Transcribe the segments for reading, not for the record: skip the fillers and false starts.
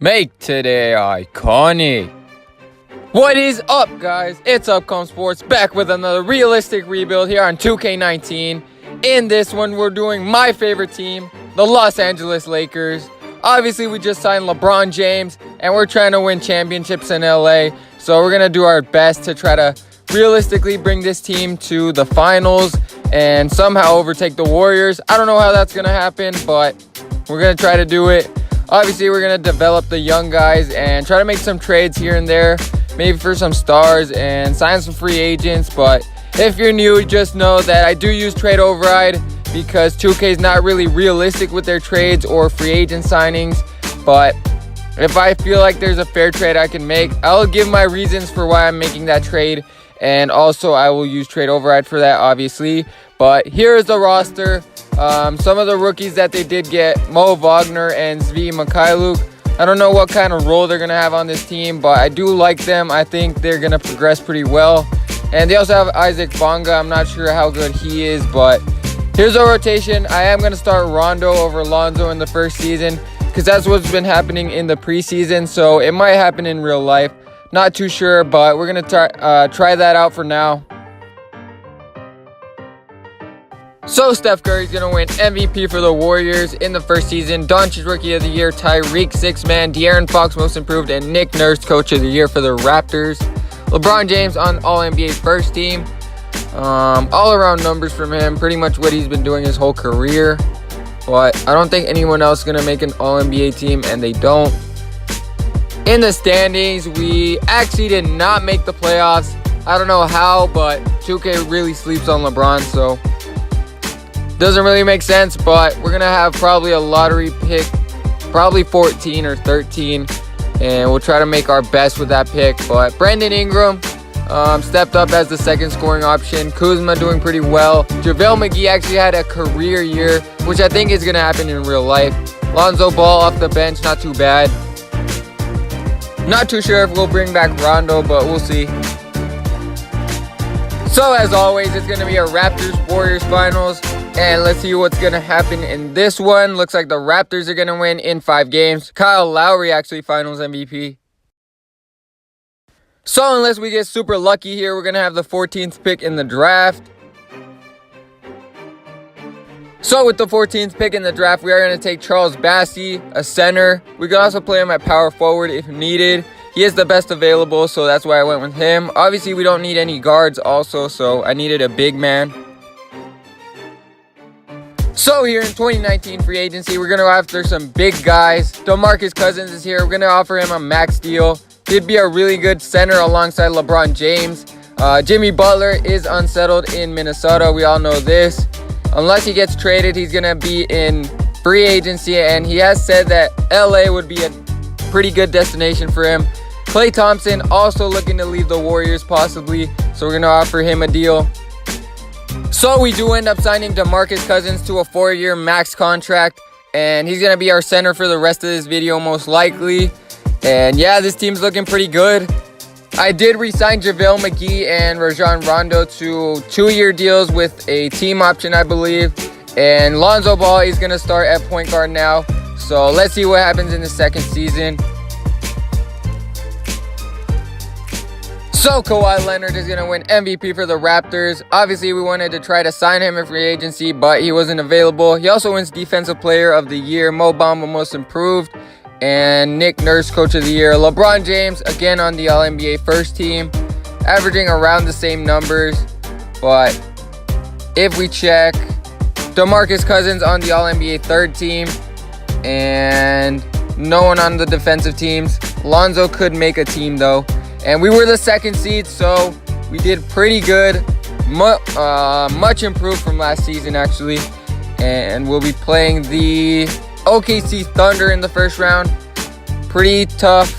Make today iconic. What is up, guys? It's Upcom Sports back with another realistic rebuild here on 2K19. In this one, we're doing my favorite team, the Los Angeles Lakers. Obviously, we just signed LeBron James, and we're trying to win championships in LA. So we're going to do our best to try to realistically bring this team to the finals and somehow overtake the Warriors. I don't know how that's going to happen, but we're going to try to do it. Obviously, we're going to develop the young guys and try to make some trades here and there, maybe for some stars and sign some free agents. But if you're new, just know that I do use trade override because 2K is not really realistic with their trades or free agent signings. But if I feel like there's a fair trade I can make, I'll give my reasons for why I'm making that trade. And also, I will use trade override for that, obviously. But here is the roster. Some of the rookies that they did get, Mo Wagner and Jxmmi. I don't know what kind of role they're going to have on this team, but I do like them. I think they're going to progress pretty well. And they also have Isaac Bonga. I'm not sure how good he is, but here's a rotation. I am going to start Rondo over Lonzo in the first season because that's what's been happening in the preseason. So it might happen in real life. Not too sure, but we're going to try that out for now. So Steph Curry's going to win MVP for the Warriors in the first season. Doncic Rookie of the Year, Tyreek Sixth Man, De'Aaron Fox Most Improved, and Nick Nurse Coach of the Year for the Raptors. LeBron James on All-NBA first team. All-around numbers from him, pretty much what he's been doing his whole career. But I don't think anyone else is going to make an All-NBA team, and they don't. In the standings, we actually did not make the playoffs. I don't know how, but 2K really sleeps on LeBron, so doesn't really make sense. But we're going to have probably a lottery pick, probably 14 or 13, and we'll try to make our best with that pick. But Brandon Ingram stepped up as the second scoring option. Kuzma doing pretty well. JaVale McGee actually had a career year, which I think is going to happen in real life. Lonzo Ball off the bench, not too bad. Not too sure if we'll bring back Rondo, but we'll see. So as always, it's going to be a Raptors-Warriors finals. And let's see what's going to happen in this one. Looks like the Raptors are going to win in 5 games. Kyle Lowry actually finals MVP. So unless we get super lucky here, we're going to have the 14th pick in the draft. So with the 14th pick in the draft, we are going to take Charles Bassey, a center. We could also play him at power forward if needed. He is the best available, so that's why I went with him. Obviously, we don't need any guards also, so I needed a big man. So here in 2019 free agency, we're going to go after some big guys. DeMarcus Cousins is here. We're going to offer him a max deal. He'd be a really good center alongside LeBron James. Jimmy Butler is unsettled in Minnesota. We all know this. Unless he gets traded, he's going to be in free agency, and he has said that LA would be a pretty good destination for him. Klay Thompson also looking to leave the Warriors possibly, so we're going to offer him a deal. So we do end up signing DeMarcus Cousins to a 4-year max contract, and he's going to be our center for the rest of this video most likely. And yeah, this team's looking pretty good. I did re-sign JaVale McGee and Rajon Rondo to 2-year deals with a team option, I believe. And Lonzo Ball is going to start at point guard now. So let's see what happens in the second season. So Kawhi Leonard is going to win MVP for the Raptors. Obviously, we wanted to try to sign him in free agency, but he wasn't available. He also wins Defensive Player of the Year, Mo Bamba Most Improved, and Nick Nurse Coach of the Year. LeBron James, again on the All-NBA first team, averaging around the same numbers. But if we check, DeMarcus Cousins on the All-NBA third team, and no one on the defensive teams. Lonzo could make a team, though. And we were the second seed, so we did pretty good. Much improved from last season, actually. And we'll be playing the OKC Thunder in the first round. Pretty tough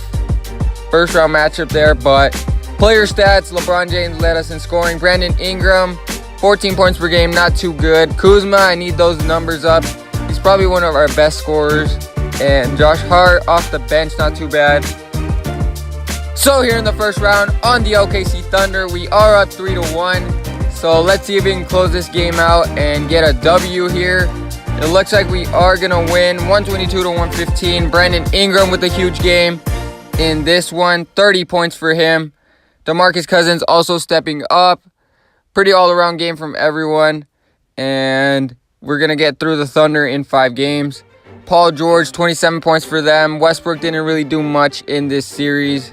first round matchup there, but player stats, LeBron James led us in scoring. Brandon Ingram, 14 points per game, not too good. Kuzma, I need those numbers up. He's probably one of our best scorers. And Josh Hart off the bench, not too bad. So here in the first round on the OKC Thunder, we are up 3-1. So let's see if we can close this game out and get a W here. It looks like we are going to win 122 to 115. Brandon Ingram with a huge game in this one. 30 points for him. DeMarcus Cousins also stepping up. Pretty all-around game from everyone. And we're going to get through the Thunder in 5 games. Paul George, 27 points for them. Westbrook didn't really do much in this series.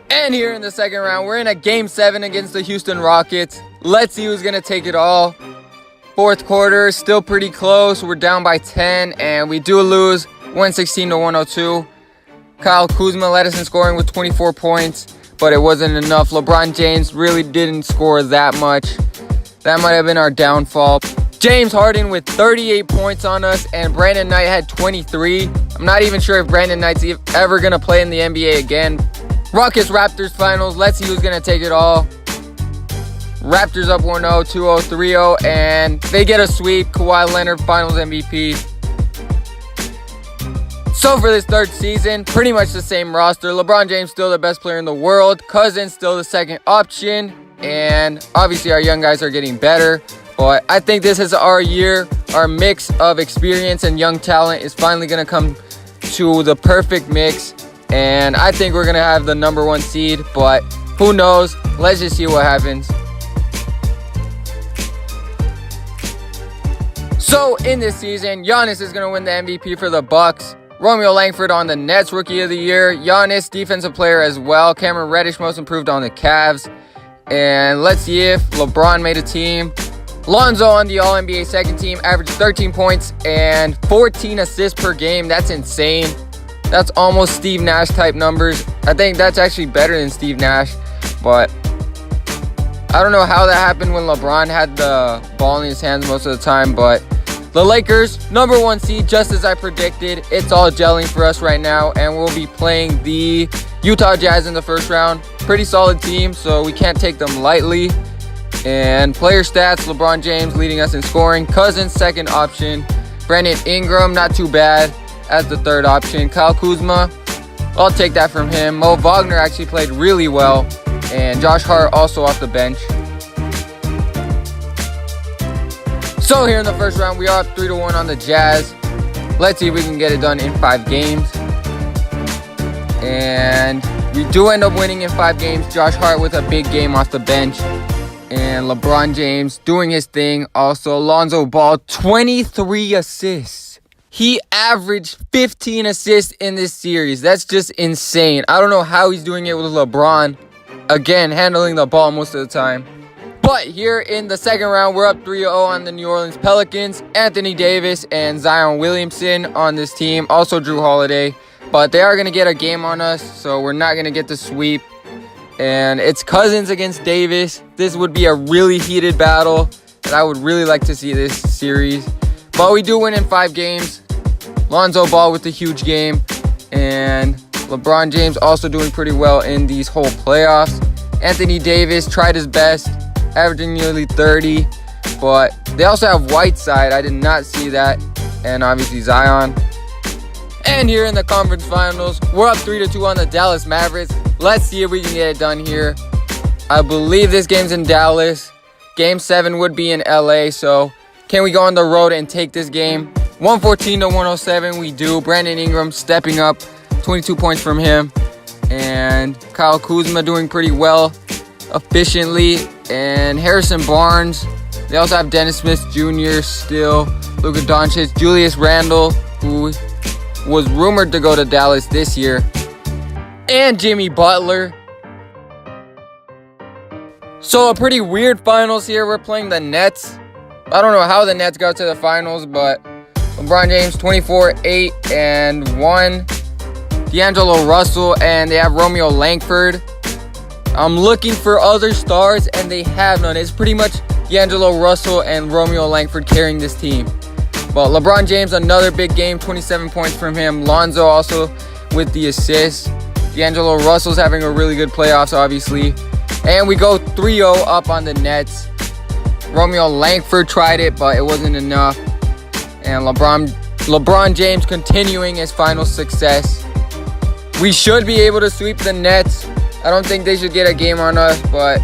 And here in the second round, we're in a Game 7 against the Houston Rockets. Let's see who's going to take it all. Fourth quarter, still pretty close. We're down by 10, and we do lose 116 to 102. Kyle Kuzma led us in scoring with 24 points, but it wasn't enough. LeBron James really didn't score that much. That might have been our downfall. James Harden with 38 points on us, and Brandon Knight had 23. I'm not even sure if Brandon Knight's ever going to play in the NBA again. Rockets Raptors finals. Let's see who's going to take it all. Raptors up 1-0, 2-0, 3-0, and they get a sweep. Kawhi Leonard, Finals MVP. So for this third season, pretty much the same roster. LeBron James still the best player in the world. Cousins still the second option. And obviously our young guys are getting better. But I think this is our year. Our mix of experience and young talent is finally going to come to the perfect mix. And I think we're going to have the number 1 seed. But who knows? Let's just see what happens. So in this season, Giannis is going to win the MVP for the Bucks. Romeo Langford on the Nets Rookie of the Year. Giannis Defensive Player as well. Cameron Reddish Most Improved on the Cavs. And let's see if LeBron made a team. Lonzo on the All-NBA second team. Averaged 13 points and 14 assists per game. That's insane. That's almost Steve Nash type numbers. I think that's actually better than Steve Nash. But I don't know how that happened when LeBron had the ball in his hands most of the time. But the Lakers, number 1 seed, just as I predicted. It's all gelling for us right now, and we'll be playing the Utah Jazz in the first round. Pretty solid team, so we can't take them lightly. And player stats, LeBron James leading us in scoring. Cousins, second option. Brandon Ingram, not too bad as the third option. Kyle Kuzma, I'll take that from him. Mo Wagner actually played really well. And Josh Hart also off the bench. So here in the first round, we are up 3-1 on the Jazz. Let's see if we can get it done in 5 games. And we do end up winning in 5 games. Josh Hart with a big game off the bench. And LeBron James doing his thing. Also, Lonzo Ball, 23 assists. He averaged 15 assists in this series. That's just insane. I don't know how he's doing it with LeBron. Again, handling the ball most of the time. But here in the second round, we're up 3-0 on the New Orleans Pelicans. Anthony Davis and Zion Williamson on this team. Also Drew Holiday. But they are going to get a game on us, so we're not going to get the sweep. And it's Cousins against Davis. This would be a really heated battle. And I would really like to see this series. But we do win in 5 games. Lonzo Ball with a huge game. And LeBron James also doing pretty well in these whole playoffs. Anthony Davis tried his best, averaging nearly 30. But they also have Whiteside. I did not see that. And obviously Zion. And here in the conference finals, we're up 3-2 on the Dallas Mavericks. Let's see if we can get it done here. I believe this game's in Dallas. Game 7 would be in LA. So can we go on the road and take this game? 114 to 107 we do. Brandon Ingram stepping up. 22 points from him. And Kyle Kuzma doing pretty well efficiently. And Harrison Barnes. They also have Dennis Smith Jr. still. Luka Doncic. Julius Randle, who was rumored to go to Dallas this year. And Jimmy Butler. So a pretty weird finals here. We're playing the Nets. I don't know how the Nets got to the finals, but LeBron James 24, 8, and 1. D'Angelo Russell, and they have Romeo Langford. I'm looking for other stars, and they have none. It's pretty much D'Angelo Russell and Romeo Langford carrying this team. But LeBron James, another big game, 27 points from him. Lonzo also with the assist. D'Angelo Russell's having a really good playoffs, obviously. And we go 3-0 up on the Nets. Romeo Langford tried it, but it wasn't enough. And LeBron James continuing his final success. We should be able to sweep the Nets. I don't think they should get a game on us, but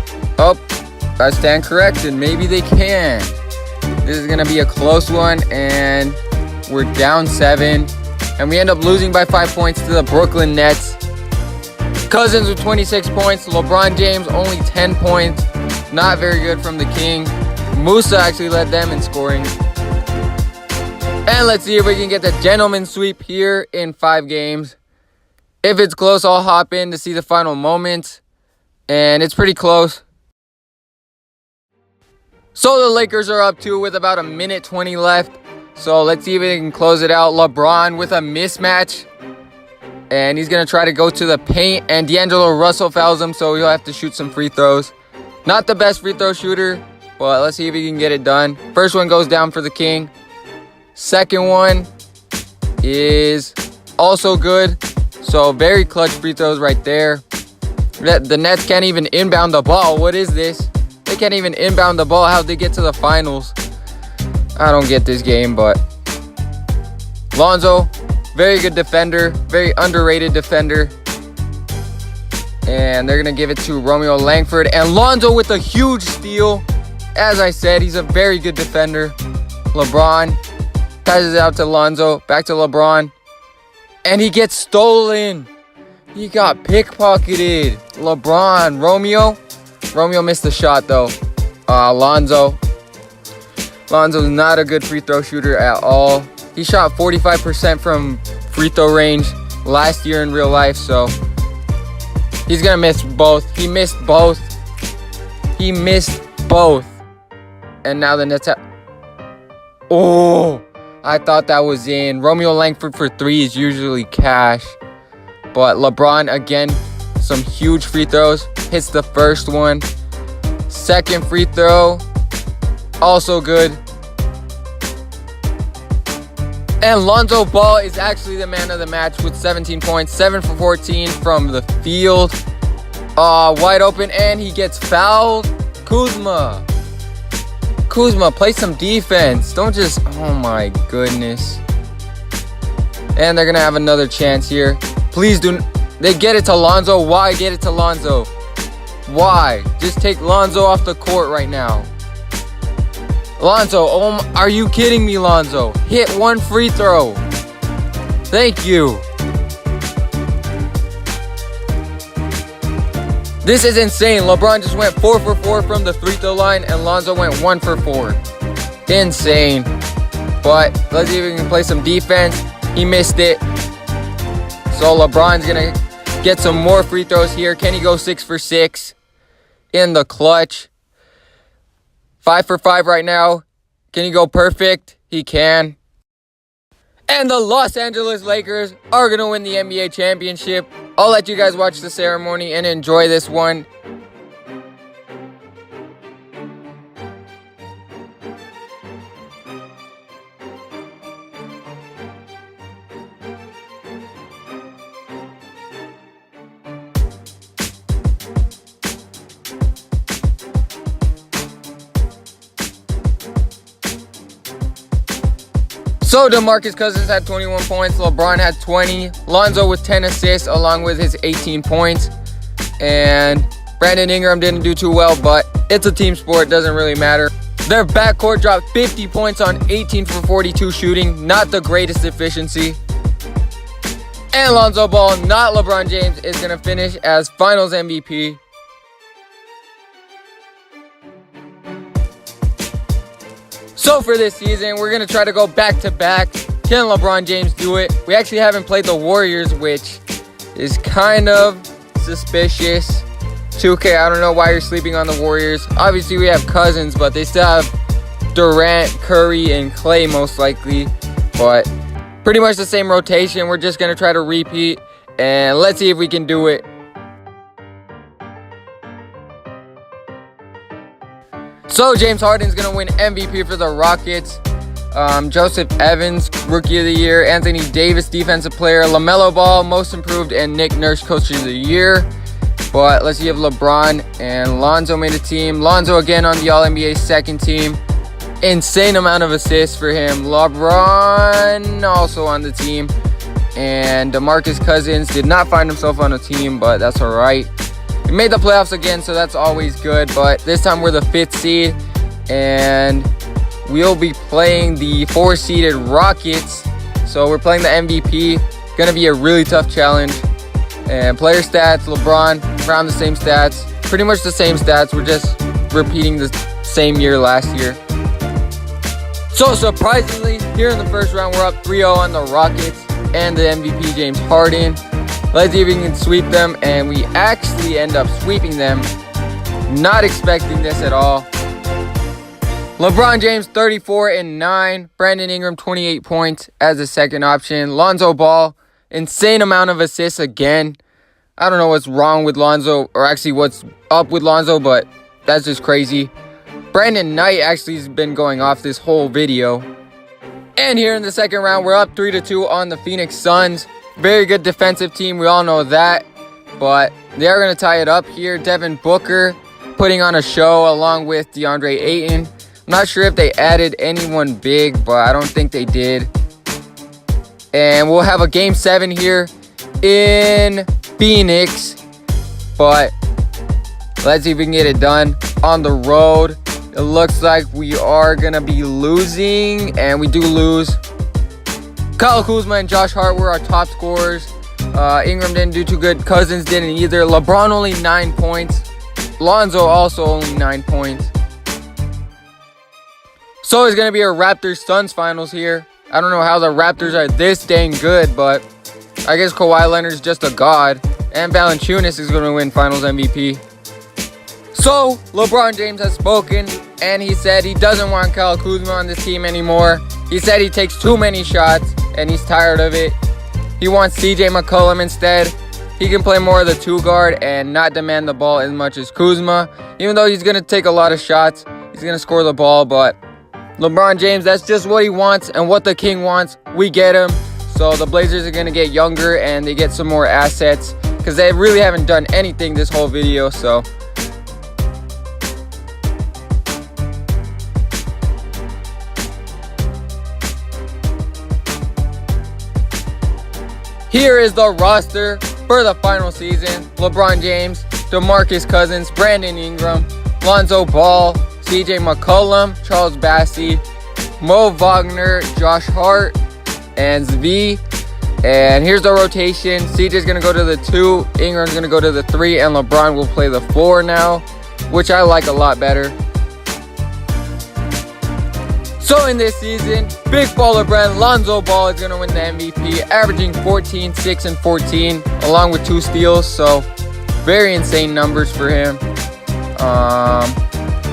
I stand corrected. Maybe they can. This is going to be a close one, and we're down 7. And we end up losing by 5 points to the Brooklyn Nets. Cousins with 26 points. LeBron James only 10 points. Not very good from the King. Musa actually led them in scoring. And let's see if we can get the gentleman sweep here in 5 games. If it's close, I'll hop in to see the final moments. And it's pretty close. So the Lakers are up 2 with about a minute 20 left. So let's see if we can close it out. LeBron with a mismatch. And he's going to try to go to the paint. And D'Angelo Russell fouls him, so he'll have to shoot some free throws. Not the best free throw shooter, but let's see if he can get it done. First one goes down for the King. Second one is also good. So very clutch free throws right there. The Nets can't even inbound the ball. What is this? They can't even inbound the ball. How'd they get to the finals? I don't get this game, but Lonzo, very good defender. Very underrated defender. And they're going to give it to Romeo Langford. And Lonzo with a huge steal. As I said, he's a very good defender. LeBron passes it out to Lonzo. Back to LeBron. And he gets stolen. He got pickpocketed. LeBron. Romeo missed the shot, though. Lonzo's not a good free throw shooter at all. He shot 45% from free throw range last year in real life, so he's going to miss both. He missed both. And now the Nets have... Oh, I thought that was in. Romeo Langford for 3 is usually cash. But LeBron, again, some huge free throws. Hits the first one. Second free throw, also good. And Lonzo Ball is actually the man of the match with 17 points. 7 for 14 from the field. Wide open, and he gets fouled. Kuzma, play some defense. Don't just... Oh, my goodness. And they're going to have another chance here. Please do... They get it to Lonzo. Why get it to Lonzo? Why? Just take Lonzo off the court right now. Lonzo, are you kidding me, Lonzo? Hit 1 free throw. Thank you. This is insane. LeBron just went 4 for 4 from the free throw line, and Lonzo went 1 for 4. Insane. But let's see if we can play some defense. He missed it. So LeBron's going to get some more free throws here. Can he go 6 for 6 in the clutch? 5 for 5 right now. Can he go perfect? He can. And the Los Angeles Lakers are going to win the NBA championship. I'll let you guys watch the ceremony and enjoy this one. So DeMarcus Cousins had 21 points, LeBron had 20, Lonzo with 10 assists along with his 18 points, and Brandon Ingram didn't do too well, but it's a team sport, doesn't really matter. Their backcourt dropped 50 points on 18 for 42 shooting, not the greatest efficiency. And Lonzo Ball, not LeBron James, is going to finish as Finals MVP. So for this season, we're going to try to go back-to-back. Can LeBron James do it? We actually haven't played the Warriors, which is kind of suspicious. 2K, I don't know why you're sleeping on the Warriors. Obviously, we have Cousins, but they still have Durant, Curry, and Clay most likely. But pretty much the same rotation. We're just going to try to repeat, and let's see if we can do it. So James Harden's going to win MVP for the Rockets. Joseph Evans, Rookie of the Year. Anthony Davis, Defensive Player. LaMelo Ball, Most Improved. And Nick Nurse, Coach of the Year. But let's see if LeBron and Lonzo made a team. Lonzo again on the All-NBA second team. Insane amount of assists for him. LeBron also on the team. And DeMarcus Cousins did not find himself on a team, but that's all right. We made the playoffs again, so that's always good. But this time we're the 5th seed. And we'll be playing the 4-seeded Rockets. So we're playing the MVP. Gonna be a really tough challenge. And player stats, LeBron, around the same stats. Pretty much the same stats. We're just repeating the same year last year. So surprisingly, here in the first round, we're up 3-0 on the Rockets and the MVP, James Harden. Let's see if we can sweep them, and we actually end up sweeping them. Not expecting this at all. LeBron James, 34-9. Brandon Ingram, 28 points as a second option. Lonzo Ball, insane amount of assists again. I don't know what's wrong with Lonzo, or actually what's up with Lonzo, but that's just crazy. Brandon Knight actually has been going off this whole video. And here in the second round, we're up 3-2 on the Phoenix Suns. Very good defensive team, we all know that. But they are going to tie it up here. Devin Booker putting on a show along with DeAndre Ayton. I'm not sure if they added anyone big, but I don't think they did. And we'll have a Game 7 here in Phoenix. But let's see if we can get it done on the road. It looks like we are going to be losing, and we do lose. Kyle Kuzma and Josh Hart were our top scorers. Ingram didn't do too good. Cousins didn't either. LeBron only 9 points. Lonzo also only 9 points. So it's going to be a Raptors-Suns finals here. I don't know how the Raptors are this dang good, but I guess Kawhi Leonard's just a god. And Valanciunas is going to win finals MVP. So, LeBron James has spoken, and he said he doesn't want Kyle Kuzma on this team anymore. He said he takes too many shots, and he's tired of it. He wants CJ McCollum instead. He can play more of the 2-guard and not demand the ball as much as Kuzma. Even though he's going to take a lot of shots, he's going to score the ball, but LeBron James, that's just what he wants and what the king wants. We get him. So the Blazers are going to get younger, and they get some more assets because they really haven't done anything this whole video, so... Here is the roster for the final season. LeBron James, DeMarcus Cousins, Brandon Ingram, Lonzo Ball, CJ McCollum, Charles Bassey, Mo Wagner, Josh Hart, and Jxmmi. And here's the rotation. CJ's going to go to the 2, Ingram's going to go to the 3, and LeBron will play the 4 now, which I like a lot better. So in this season, big baller brand Lonzo Ball is going to win the MVP, averaging 14, 6, and 14, along with 2 steals. So very insane numbers for him.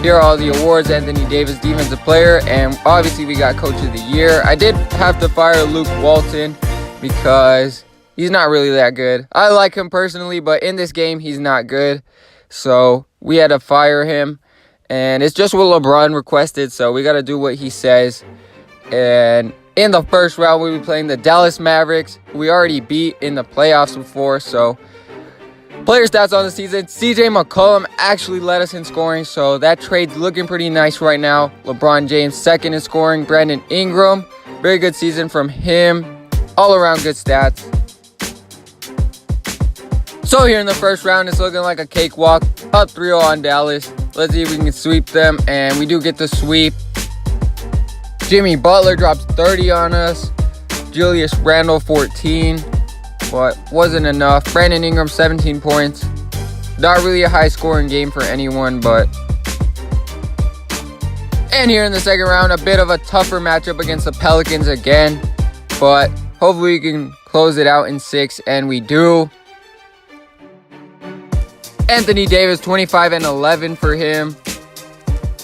Here are all the awards. Anthony Davis, Defensive Player, and obviously we got Coach of the Year. I did have to fire Luke Walton because he's not really that good. I like him personally, but in this game, he's not good. So we had to fire him. And it's just what LeBron requested, so we got to do what he says. And in the first round, we'll be playing the Dallas Mavericks, who we already beat in the playoffs before. So, player stats on the season. CJ McCollum actually led us in scoring, so that trade's looking pretty nice right now. LeBron James, second in scoring. Brandon Ingram, very good season from him. All around good stats. So here in the first round, it's looking like a cakewalk. Up 3-0 on Dallas. Let's see if we can sweep them, and we do get the sweep. Jimmy Butler drops 30 on us. Julius Randle, 14, but wasn't enough. Brandon Ingram, 17 points. Not really a high-scoring game for anyone, but... And here in the second round, a bit of a tougher matchup against the Pelicans again, but hopefully we can close it out in 6, and we do. Anthony Davis, 25-11 for him.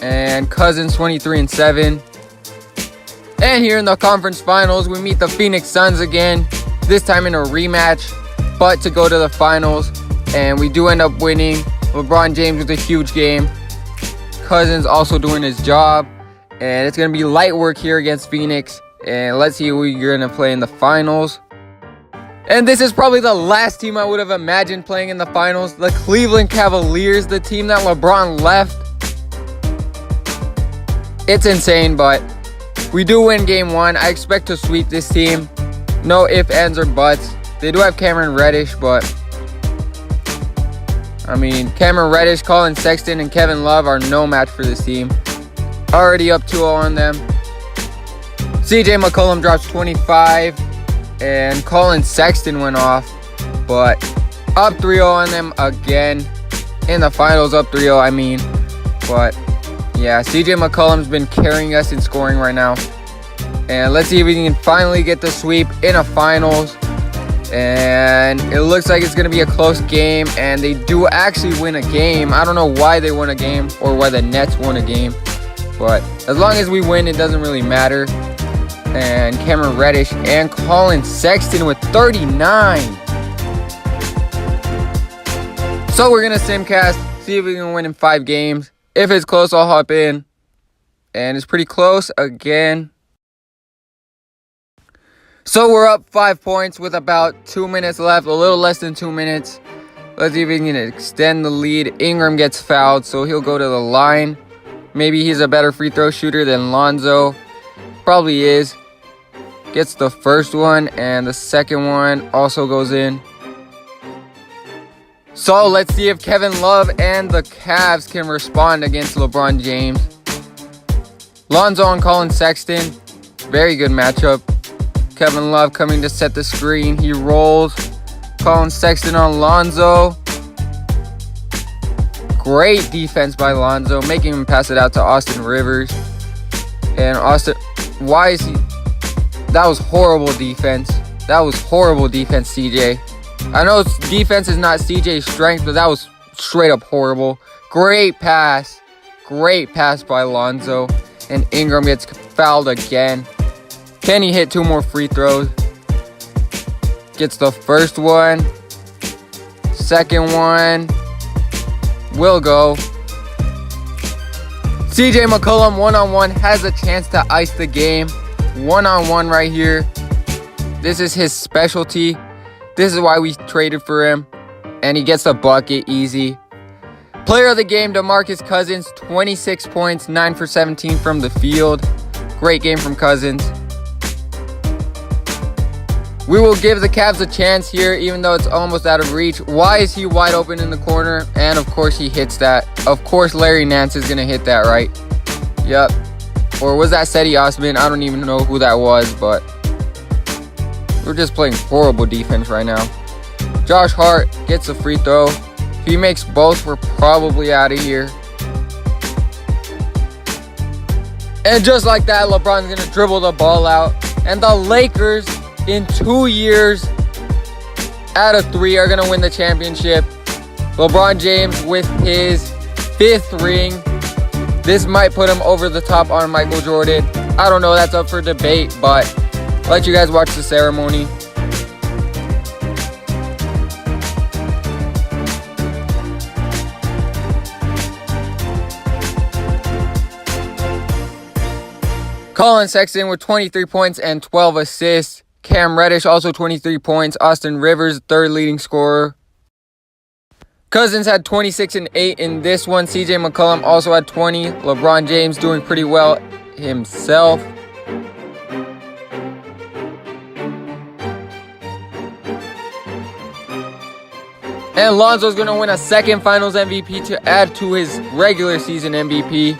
And Cousins, 23-7. And here in the conference finals, we meet the Phoenix Suns again. This time in a rematch, but to go to the finals. And we do end up winning. LeBron James with a huge game. Cousins also doing his job. And it's going to be light work here against Phoenix. And let's see who we're going to play in the finals. And this is probably the last team I would have imagined playing in the finals. The Cleveland Cavaliers, the team that LeBron left. It's insane, but we do win game 1. I expect to sweep this team. No ifs, ands, or buts. They do have Cameron Reddish, but... I mean, Cameron Reddish, Colin Sexton, and Kevin Love are no match for this team. Already up 2-0 on them. CJ McCollum drops 25. And Colin Sexton went off. But up 3-0 on them again. In the finals, up 3-0, I mean. But yeah, CJ McCollum's been carrying us in scoring right now. And let's see if we can finally get the sweep in a finals. And it looks like it's going to be a close game. And they do actually win a game. I don't know why they won a game or why the Nets won a game. But as long as we win, it doesn't really matter. And Cameron Reddish and Colin Sexton with 39. So we're going to simcast, see if we can win in 5 games. If it's close, I'll hop in. And it's pretty close again. So we're up 5 points with about 2 minutes left. A little less than 2 minutes. Let's see if we can extend the lead. Ingram gets fouled, so he'll go to the line. Maybe he's a better free throw shooter than Lonzo. Probably is. Gets the first one, and the second one also goes in. So let's see if Kevin Love and the Cavs can respond against LeBron James. Lonzo and Colin Sexton. Very good matchup. Kevin Love coming to set the screen. He rolls. Colin Sexton on Lonzo. Great defense by Lonzo, making him pass it out to Austin Rivers. And Austin, why is he? That was horrible defense. That was horrible defense, CJ. I know defense is not CJ's strength, but that was straight up horrible. Great pass. Great pass by Lonzo. And Ingram gets fouled again. Can he hit 2 more free throws? Gets the first one. Second one. Will go. CJ McCollum one-on-one has a chance to ice the game. One-on-one right here. This is his specialty. This is why we traded for him. And he gets a bucket easy. Player of the game, DeMarcus Cousins. 26 points, 9 for 17 from the field. Great game from Cousins. We will give the Cavs a chance here, even though it's almost out of reach. Why is he wide open in the corner? And of course he hits that. Of course Larry Nance is going to hit that, right? Yep. Or was that Seti Osman? I don't even know who that was, but we're just playing horrible defense right now. Josh Hart gets a free throw. If he makes both, we're probably out of here. And just like that, LeBron's going to dribble the ball out. And the Lakers, in 2 years, out of 3, are going to win the championship. LeBron James with his 5th ring. This might put him over the top on Michael Jordan. I don't know, that's up for debate, but I'll let you guys watch the ceremony. Colin Sexton with 23 points and 12 assists. Cam Reddish also 23 points. Austin Rivers, 3rd leading scorer. Cousins had 26 and 8 in this one. CJ McCollum also had 20. LeBron James doing pretty well himself. And Lonzo's going to win a 2nd Finals MVP to add to his regular season MVP.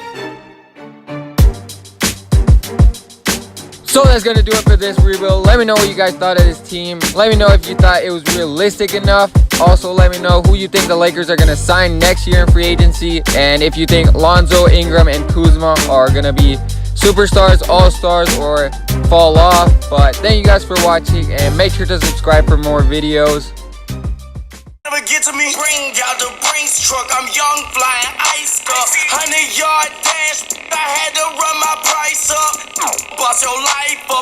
So that's going to do it for this rebuild. Let me know what you guys thought of this team. Let me know if you thought it was realistic enough. Also, let me know who you think the Lakers are going to sign next year in free agency. And if you think Lonzo, Ingram, and Kuzma are going to be superstars, all-stars, or fall off. But thank you guys for watching, and make sure to subscribe for more videos. Never get to me, bring out the Brxnks Truck. I'm young, flying iced up. 100-yard dash, I had to run my price up. Boss your life up.